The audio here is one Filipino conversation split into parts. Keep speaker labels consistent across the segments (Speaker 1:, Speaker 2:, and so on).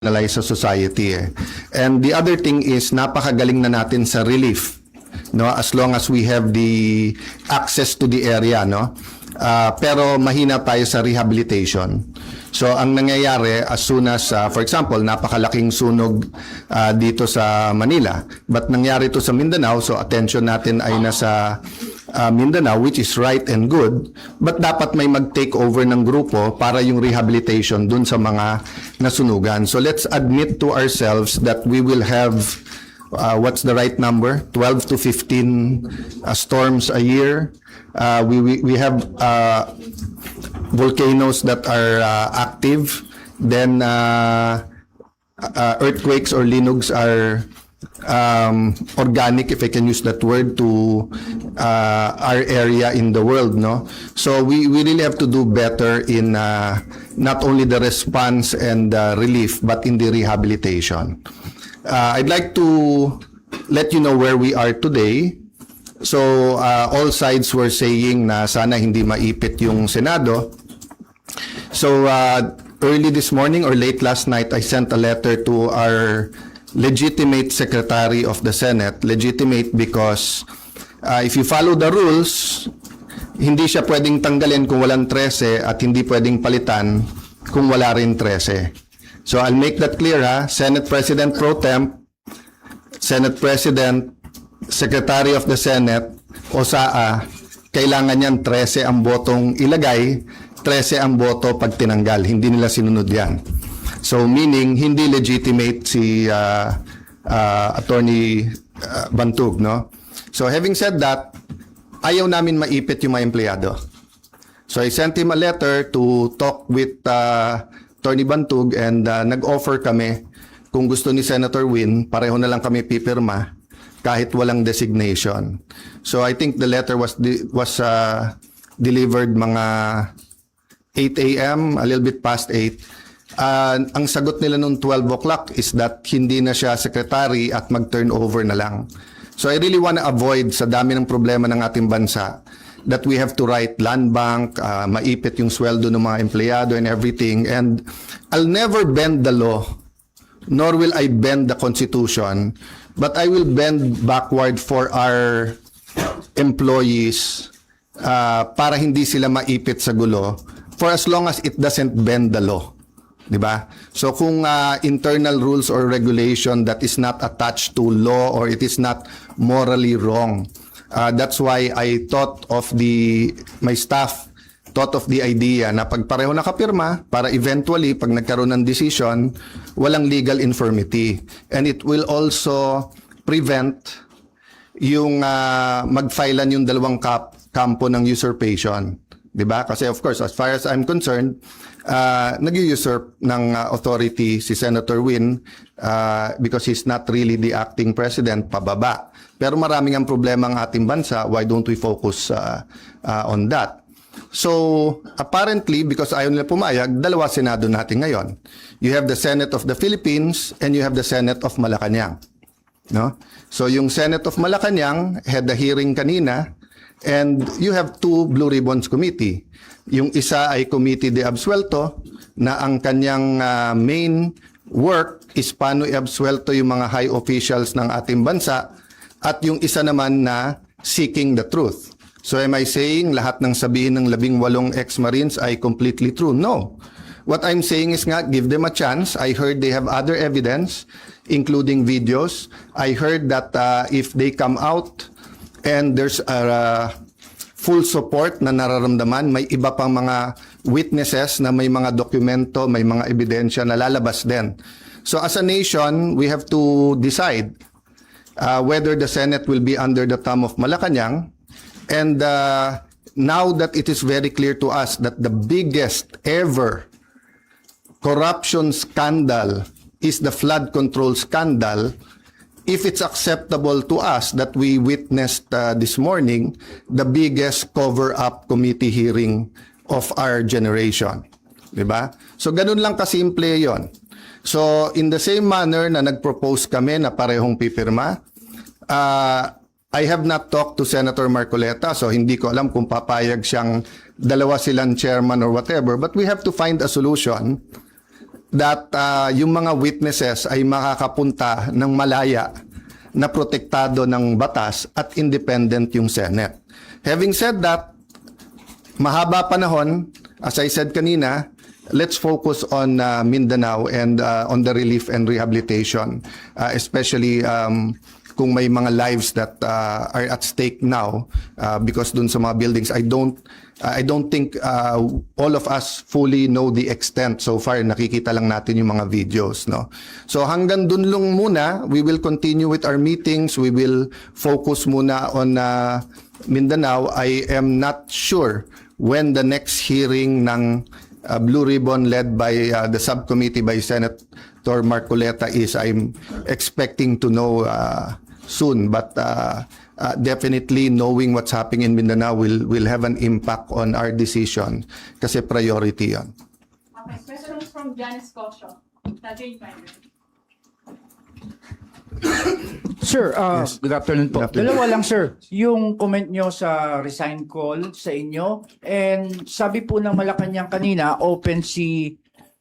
Speaker 1: analyze sa society eh. And the other thing is napakagaling na natin sa relief, no, as long as we have the access to the area, no. Pero mahina tayo sa rehabilitation. So ang nangyayari as soon as for example napakalaking sunog dito sa Manila, but nangyari to sa Mindanao, so attention natin ay nasa Mindanao, which is right and good, but dapat may mag-take over ng grupo para yung rehabilitation dun sa mga nasunugan. So let's admit to ourselves that we will have what's the right number? 12 to 15 storms a year. We have volcanoes that are active. Then earthquakes or linugs are organic, if I can use that word, to our area in the world, no? So we really have to do better in not only the response and relief, but in the rehabilitation. I'd like to let you know where we are today. So all sides were saying na sana hindi maipit yung Senado. So early this morning or late last night, I sent a letter to our legitimate Secretary of the Senate. Legitimate because if you follow the rules, hindi siya pwedeng tanggalin kung walang 13 at hindi pwedeng palitan kung wala rin 13. So I'll make that clear, ha. Senate President Pro Temp, Senate President, Secretary of the Senate, o SAA, kailangan niyan 13 ang botong ilagay, 13 ang boto pag tinanggal. Hindi nila sinunod yan. So meaning, hindi legitimate si Attorney Bantug, no? So having said that, ayaw namin maipit yung mga empleyado. So I sent him a letter to talk with Attorney Bantug, and nag-offer kami kung gusto ni Senator Win, pareho na lang kami pipirma kahit walang designation. So I think the letter was delivered mga 8 a.m., a little bit past 8. Ang sagot nila noong 12 o'clock is that hindi na siya secretary at mag-turn over na lang. So I really want to avoid, sa dami ng problema ng ating bansa, that we have to write land bank, maipit yung sweldo ng mga empleyado and everything. And I'll never bend the law, nor will I bend the Constitution, but I will bend backward for our employees para hindi sila maipit sa gulo for as long as it doesn't bend the law. Diba? So kung internal rules or regulation that is not attached to law or it is not morally wrong, that's why I thought of my staff thought of the idea na pag pareho nakapirma, para eventually pag nagkaroon ng decision, walang legal infirmity. And it will also prevent yung magfilean yung dalawang kampo ng usurpation. Diba? Kasi of course, as far as I'm concerned, nag-usurp ng authority si Senator Win because he's not really the acting president, pababa. Pero maraming ang problema ang ating bansa, why don't we focus on that? So, apparently, because ayaw nila pumayag, dalawa Senado natin ngayon. You have the Senate of the Philippines and you have the Senate of Malacanang. No? So, yung Senate of Malacanang had a hearing kanina, and you have two Blue Ribbons Committee. Yung isa ay Committee de Absuelto, na ang kanyang main work is paano i-absuelto yung mga high officials ng ating bansa, at yung isa naman na seeking the truth. So am I saying lahat ng sabihin ng 18 ex-Marines ay completely true? No. What I'm saying is nga, give them a chance. I heard they have other evidence, including videos. I heard that if they come out and there's a full support na nararamdaman, may iba pang mga witnesses na may mga dokumento, may mga ebidensya na lalabas din. So as a nation, we have to decide whether the Senate will be under the thumb of Malacanang. And now that it is very clear to us that the biggest ever corruption scandal is the flood control scandal, if it's acceptable to us that we witnessed this morning the biggest cover-up committee hearing of our generation. Diba? So ganun lang kasimple yon. So in the same manner na nag-propose kami na parehong pipirma, I have not talked to Senator Marcoleta, so hindi ko alam kung papayag siyang dalawa silang chairman or whatever, but we have to find a solution that yung mga witnesses ay makakapunta ng malaya na protektado ng batas at independent yung Senate. Having said that, mahaba panahon, as I said kanina, let's focus on Mindanao and on the relief and rehabilitation, especially kung may mga lives that are at stake now because dun sa mga buildings. I don't think all of us fully know the extent. So far nakikita lang natin yung mga videos, no. So hanggang dun lang muna, we will continue with our meetings. We will focus muna on Mindanao. I am not sure when the next hearing ng Blue Ribbon led by the subcommittee by Senator Marcoleta is. I'm expecting to know soon, but definitely knowing what's happening in Mindanao will have an impact on our decision kasi priority yan.
Speaker 2: Okay, questions from Janice Cosio. Tajay Finder.
Speaker 3: Sir, good afternoon po.
Speaker 1: Good afternoon.
Speaker 3: Dalawa lang, sir. Yung comment nyo sa resign call sa inyo, and sabi po ng Malacanang kanina, open si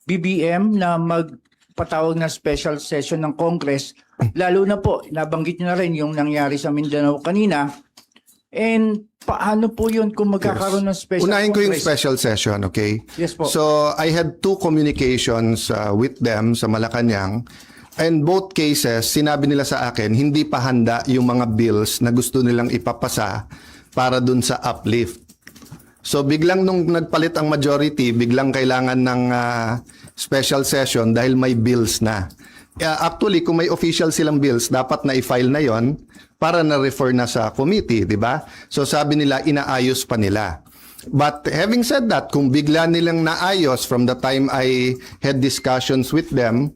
Speaker 3: BBM na magpatawag na special session ng Congress. Lalo na po, nabanggit nyo na rin yung nangyari sa Mindanao kanina. And paano po yun kung magkakaroon ng special
Speaker 1: Unahin ko yung
Speaker 3: Congress?
Speaker 1: special session, okay?
Speaker 3: Yes po.
Speaker 1: So I had 2 communications with them sa Malacanang. And both cases, sinabi nila sa akin, hindi pa handa yung mga bills na gusto nilang ipapasa para dun sa uplift. So biglang nung nagpalit ang majority, biglang kailangan ng special session dahil may bills na. Actually, kung may official silang bills, dapat na i-file na yon para na-refer na sa committee, di ba? So sabi nila, inaayos pa nila. But having said that, kung bigla nilang naayos from the time I had discussions with them,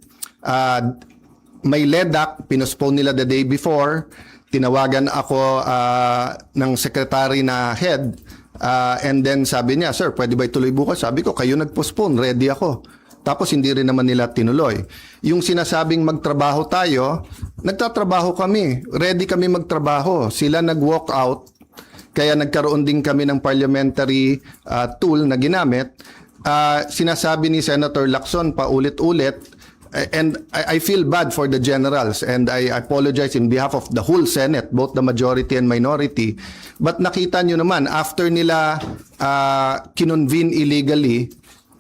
Speaker 1: may LEDAC, pinospone nila the day before, tinawagan ako ng secretary na head, and then sabi niya, sir, pwede ba ituloy bukas? Sabi ko, kayo nag-postpone, ready ako. Tapos hindi rin naman nila tinuloy. Yung sinasabing magtrabaho tayo, nagtatrabaho kami, ready kami magtrabaho. Sila nag-walk out, kaya nagkaroon din kami ng parliamentary tool na ginamit. Sinasabi ni Senator Lacson paulit-ulit, and I feel bad for the generals and I apologize in behalf of the whole Senate, both the majority and minority. But nakita nyo naman, after nila kinonvene illegally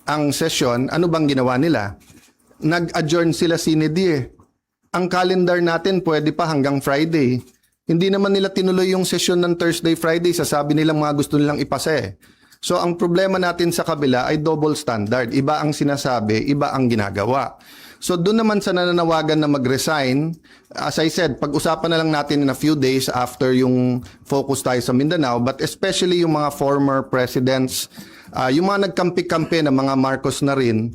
Speaker 1: ang session, ano bang ginawa nila? Nag-adjourn sila sine die. Ang calendar natin pwede pa hanggang Friday. Hindi naman nila tinuloy yung session ng Thursday, Friday. Sasabi nilang mga gusto nilang ipasa eh. So ang problema natin sa kabila ay double standard. Iba ang sinasabi, iba ang ginagawa. So doon naman sa nananawagan na mag-resign, as I said, pag-usapan na lang natin in a few days after yung focus tayo sa Mindanao, but especially yung mga former presidents, yung mga nagkampi-kampi na mga Marcos na rin,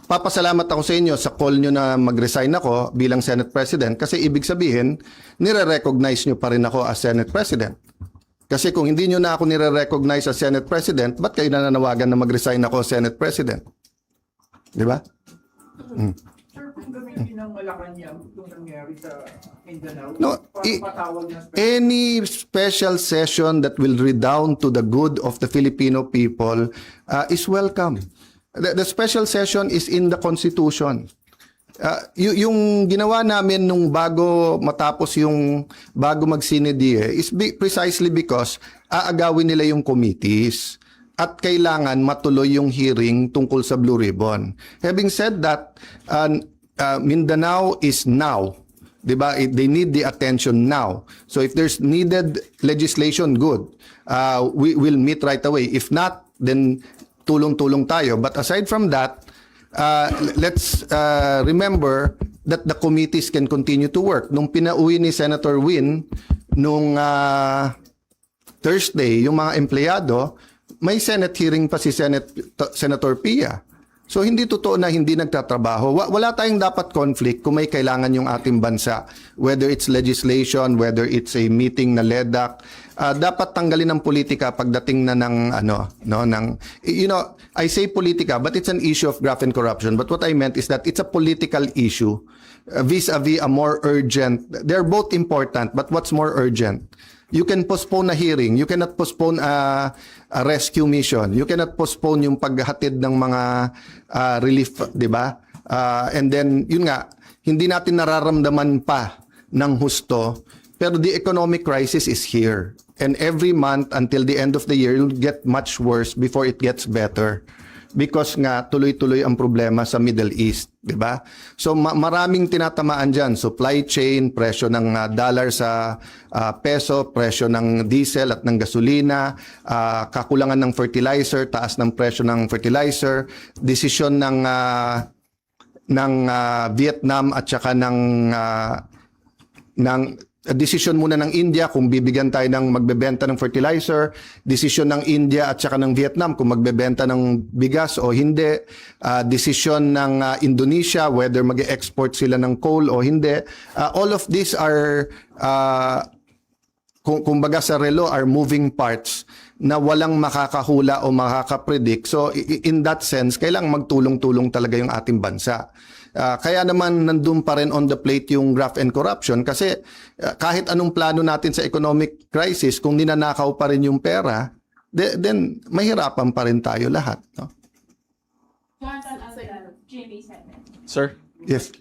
Speaker 1: papasalamat ako sa inyo sa call nyo na mag-resign ako bilang Senate President kasi ibig sabihin, nire-recognize nyo pa rin ako as Senate President. Kasi kung hindi nyo na ako nire-recognize as Senate President, ba't kayo nananawagan na mag-resign ako as Senate President? Di ba?
Speaker 3: Sir, kung gamitin ng Malacanang itong nangyari sa Mindanao,
Speaker 1: No,
Speaker 3: patawag na special
Speaker 1: any special session that will redound to the good of the Filipino people is welcome. The special session is in the Constitution. Yung ginawa namin nung bago matapos yung bago mag-sinedie is precisely because aagawin nila yung committees at kailangan matuloy yung hearing tungkol sa Blue Ribbon. Having said that, Mindanao is now. Diba? They need the attention now. So if there's needed legislation, good. We will meet right away. If not, then tulong-tulong tayo. But aside from that, let's remember that the committees can continue to work. Nung pinauwi ni Senator Win, nung Thursday, yung mga empleyado, may Senate hearing pa si Senator Pia. So hindi totoo na hindi nagtatrabaho. Wala tayong dapat conflict kung may kailangan yung ating bansa. Whether it's legislation, whether it's a meeting na LEDAC, dapat tanggalin ng politika pagdating na ng I say politika, but it's an issue of graft and corruption. But what I meant is that it's a political issue vis-a-vis a more urgent. They're both important, but what's more urgent? You can postpone a hearing. You cannot postpone a rescue mission. You cannot postpone yung paghatid ng mga relief, di ba? And then, yun nga, hindi natin nararamdaman pa ng husto, pero the economic crisis is here. And every month until the end of the year, it'll get much worse before it gets better. Because nga, tuloy-tuloy ang problema sa Middle East, di ba? So maraming tinatamaan dyan. Supply chain, presyo ng dollar sa peso, presyo ng diesel at ng gasolina, kakulangan ng fertilizer, taas ng presyo ng fertilizer, desisyon ng Vietnam at saka ng desisyon muna ng India kung bibigyan tayo ng magbebenta ng fertilizer, desisyon ng India at saka ng Vietnam kung magbebenta ng bigas o hindi, desisyon ng Indonesia whether mag-export sila ng coal o hindi. All of these are kumbaga sa relo are moving parts na walang makakahula o makakapredict. So in that sense, kailangang magtulong-tulong talaga yung ating bansa. Kaya naman nandun pa rin on the plate yung graft and corruption kasi kahit anong plano natin sa economic crisis, kung ninanakaw pa rin yung pera, then mahirapan pa rin tayo lahat. No?
Speaker 2: Jonathan Alvarado, GMA7.
Speaker 4: Sir,
Speaker 1: Yes.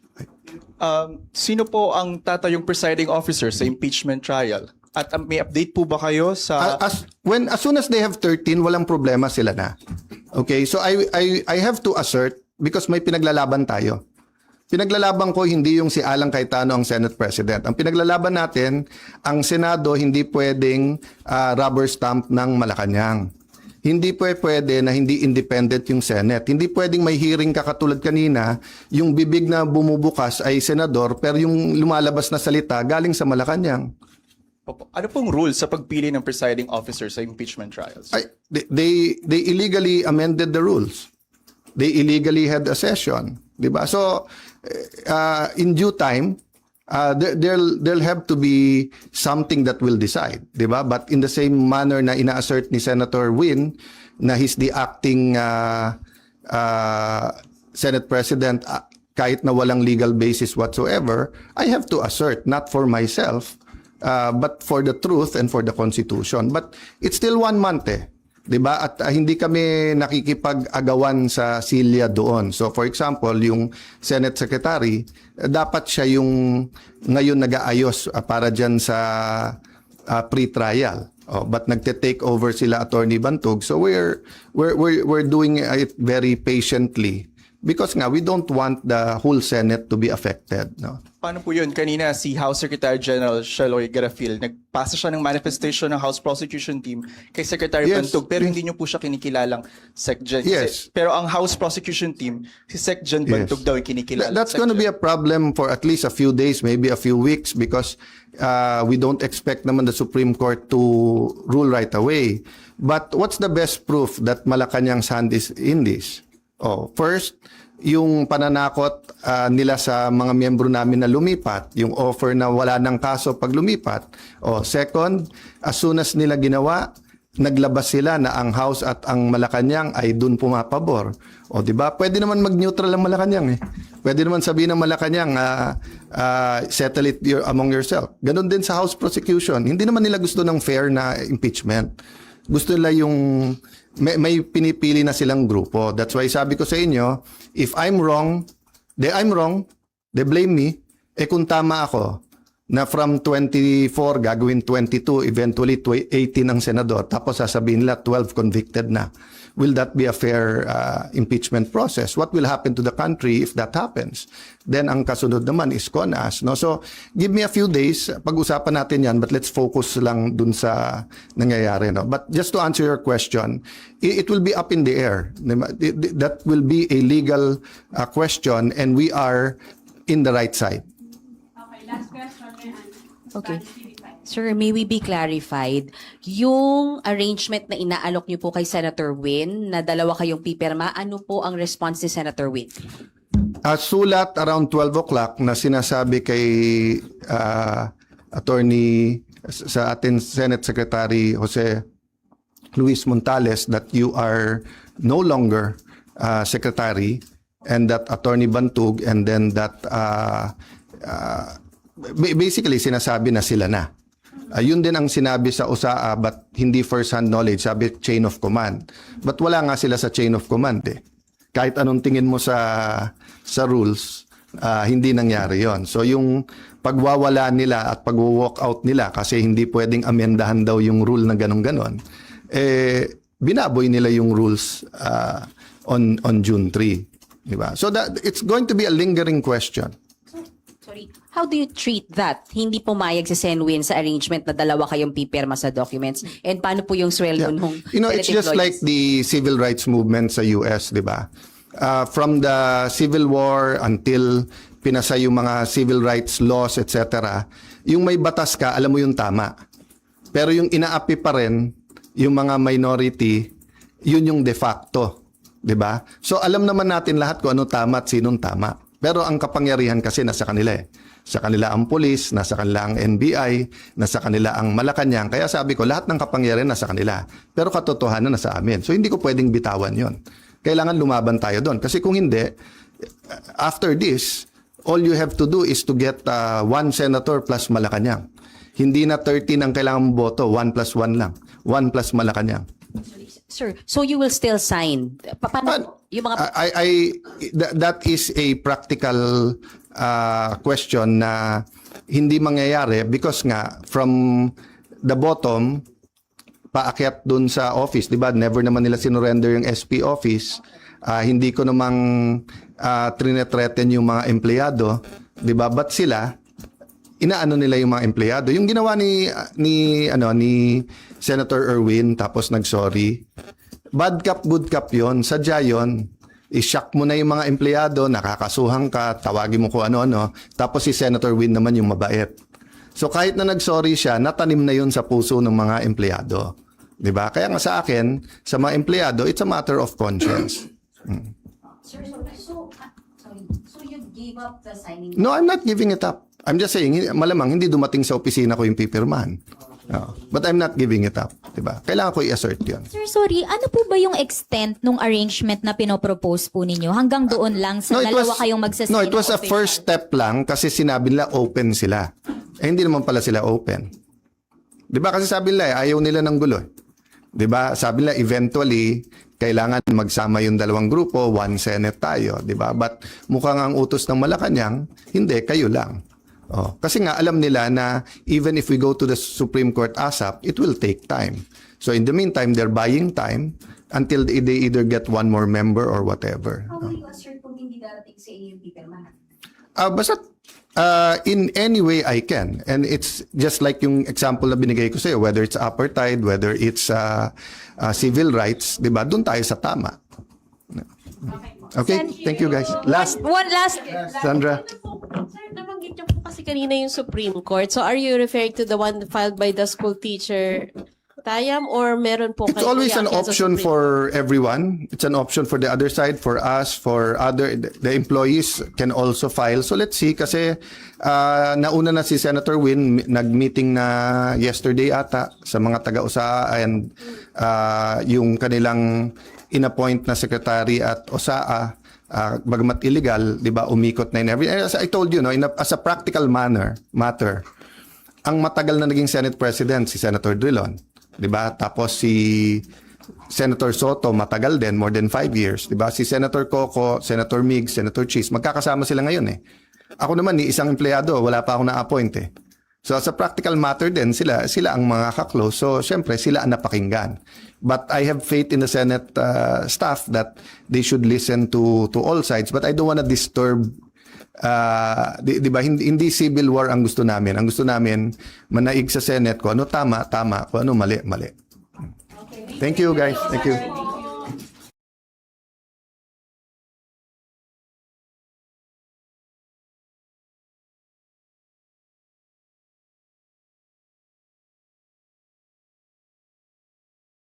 Speaker 4: sino po ang tatayong presiding officer sa impeachment trial? At may update po ba kayo sa...
Speaker 1: As soon as they have 13, walang problema sila na. Okay, so I have to assert because may pinaglalaban tayo. Pinaglalaban ko hindi yung si Alan Cayetano ang Senate President. Ang pinaglalaban natin, ang Senado hindi pwedeng rubber stamp ng Malacanang. Hindi pwede na hindi independent yung Senate. Hindi pwedeng may hearing ka katulad kanina, yung bibig na bumubukas ay senador pero yung lumalabas na salita galing sa Malacanang.
Speaker 4: Opo. Ano pong rule sa pagpili ng presiding officer sa impeachment trials?
Speaker 1: They illegally amended the rules. They illegally had a session, 'di ba? So in due time there'll have to be something that will decide, 'di ba? But in the same manner na ina-assert ni Senator Win na he's the acting Senate President kahit na walang legal basis whatsoever, I have to assert not for myself but for the truth and for the Constitution. But it's still 1 month 'di ba? At hindi kami nakikipag-agawan sa silya doon. So for example, yung Senate Secretary, dapat siya yung ngayon nag-aayos para diyan sa pre-trial. But nagte-take over sila Attorney Bantog. So we're doing it very patiently because nga we don't want the whole Senate to be affected, no?
Speaker 4: Paano po yun? Kanina si House Secretary General Sheloy Garafil, nagpasa siya ng manifestation ng House Prosecution Team kay Secretary
Speaker 1: Yes.
Speaker 4: Bantog pero hindi niyo po siya kinikilalang SecGen.
Speaker 1: Yes.
Speaker 4: Pero ang House Prosecution Team, si SecGen Bantog daw yung kinikilala.
Speaker 1: That's going to be a problem for at least a few days, maybe a few weeks, because we don't expect naman the Supreme Court to rule right away. But what's the best proof that Malacanang's hand is in this? First, yung pananakot nila sa mga miyembro namin na lumipat, yung offer na wala ng kaso pag lumipat. Second, as soon as nila ginawa, naglabas sila na ang House at ang Malacanang ay dun pumapabor. Di ba? Pwede naman mag-neutral ang Malacanang Pwede naman sabihin ng Malacanang, settle it among yourself. Ganon din sa House prosecution. Hindi naman nila gusto ng fair na impeachment. Gusto nila yung may pinipili na silang grupo. That's why sabi ko sa inyo, if I'm wrong, they blame me. Kung tama ako, na from 24 gagawin 22, eventually 18 ang senador, tapos sasabihin nila 12 convicted na. Will that be a fair impeachment process? What will happen to the country if that happens? Then ang kasunod naman is CONAS. No? So give me a few days, pag-usapan natin yan, but let's focus lang dun sa nangyayari. No? But just to answer your question, it will be up in the air. That will be a legal question and we are in the right side.
Speaker 2: Okay, last question kay Anne.
Speaker 5: Okay.
Speaker 2: Spanish TV5.
Speaker 5: Sir, may we be clarified? Yung arrangement na inaalok niyo po kay Senator Win, na dalawa kayong pipirma, ano po ang response ni Senator Win?
Speaker 1: Sulat around 12 o'clock na sinasabi kay attorney sa ating Senate Secretary Jose Luis Montales that you are no longer secretary and that Attorney Bantog and then that basically sinasabi na sila na. Yun din ang sinabi sa USAA, but hindi first-hand knowledge, sabi chain of command. But wala nga sila sa chain of command eh. Kahit anong tingin mo sa rules, hindi nangyari yon. So yung pagwawala nila at pag-walk out nila kasi hindi pwedeng amendahan daw yung rule na ganon-ganon, binaboy nila yung rules on June 3. Diba? So that it's going to be a lingering question.
Speaker 5: Sorry. How do you treat that? Hindi pumayag si Senwin sa arrangement na dalawa kayong pipirma sa documents. And paano po yung sweldo nung
Speaker 1: You know, it's
Speaker 5: Senate
Speaker 1: just like
Speaker 5: employees?
Speaker 1: the civil rights movement sa US, di ba? From the Civil War until pinasa yung mga civil rights laws, etc., yung may batas ka, alam mo yung tama. Pero yung inaapi pa rin, yung mga minority, yun yung de facto. Di ba? So alam naman natin lahat kung ano tama at sinong tama. Pero ang kapangyarihan kasi nasa kanila eh. Sa kanila ang pulis, nasa kanila ang NBI, nasa kanila ang Malacanang. Kaya sabi ko, lahat ng kapangyarihan nasa kanila. Pero katotohanan nasa amin. So hindi ko pwedeng bitawan yon. Kailangan lumaban tayo doon. Kasi kung hindi, after this, all you have to do is to get one senator plus Malacanang. Hindi na 13 ang kailangan mong boto, 1 plus 1 lang. 1 plus Malacanang.
Speaker 5: Sir, so you will still sign? Paano yung mga...
Speaker 1: That is a practical question na hindi mangyayari because nga from the bottom paakyat dun sa office, di ba? Never naman nila sinurrender yung SP office. Hindi ko namang trinethreaten yung mga empleyado, di ba? But sila, inaano nila yung mga empleyado. Yung ginawa ni Senator Erwin tapos nag-sorry. Bad cop, good cop yon. Sadya yon. I-shock mo na yung mga empleyado, nakakasuhan ka, tawagin mo kung ano-ano. Tapos si Senator Win naman yung mabait. So kahit na nag-sorry siya, natanim na yun sa puso ng mga empleyado. 'Di ba? Kaya nga sa akin, sa mga empleyado, it's a matter of conscience.
Speaker 5: Sir, so you gave up the signing?
Speaker 1: No, I'm not giving it up. I'm just saying, malamang hindi dumating sa opisina ko yung pipirmahan. No. But I'm not giving it up. Diba? Kailangan ko i-assert yun.
Speaker 6: Sir, sorry, ano po ba yung extent nung arrangement na pinopropose po ninyo? Hanggang doon lang sa dalawa kayong magsasign?
Speaker 1: No, it was a first step lang kasi sinabi nila open sila. Hindi naman pala sila open. Diba? Kasi sabi nila ayaw nila ng gulo. Diba? Sabi nila eventually, kailangan magsama yung dalawang grupo, one Senate tayo. Diba? But mukhang ang utos ng Malacanang, hindi, kayo lang. Kasi nga alam nila na even if we go to the Supreme Court ASAP, it will take time. So in the meantime, they're buying time until they either get one more member or whatever.
Speaker 5: How will you assert kung hindi darating sa inyo yung pipirmahan?
Speaker 1: Basta in any way I can. And it's just like yung example na binigay ko sa'yo, whether it's apartheid, whether it's civil rights, di ba? Doon tayo sa tama. Okay, thank you guys.
Speaker 6: One last.
Speaker 1: Sandra.
Speaker 7: Sir, nabanggit niyo po kasi kanina yung Supreme Court. So are you referring to the one filed by the school teacher, Tayam, or meron po
Speaker 1: It's
Speaker 7: kayong
Speaker 1: always an
Speaker 7: reaction sa
Speaker 1: option
Speaker 7: Supreme
Speaker 1: for everyone. It's an option for the other side, for us, for the employees can also file. So let's see kasi nauna na si Senator Win, nag-meeting na yesterday ata sa mga taga-USAA and yung kanilang in-appoint na secretary at USAA, bagamat illegal, di ba, umikot na in every... As I told you, no, as a practical matter, ang matagal na naging Senate President, si Senator Drilon, di ba? Tapos si Senator Soto, matagal din, more than 5 years, di ba? Si Senator Coco, Senator Mig, Senator Cheese, magkakasama sila ngayon eh. Ako naman, ni isang empleyado, wala pa ako na-appoint eh. So as a practical matter din, sila ang mga kaklose. So syempre, sila ang napakinggan. But I have faith in the Senate staff that they should listen to all sides. But I don't want to disturb, di ba, hindi civil war ang gusto namin. Ang gusto namin, manaig sa Senate kung ano tama, kung ano mali. Thank you guys. Thank you.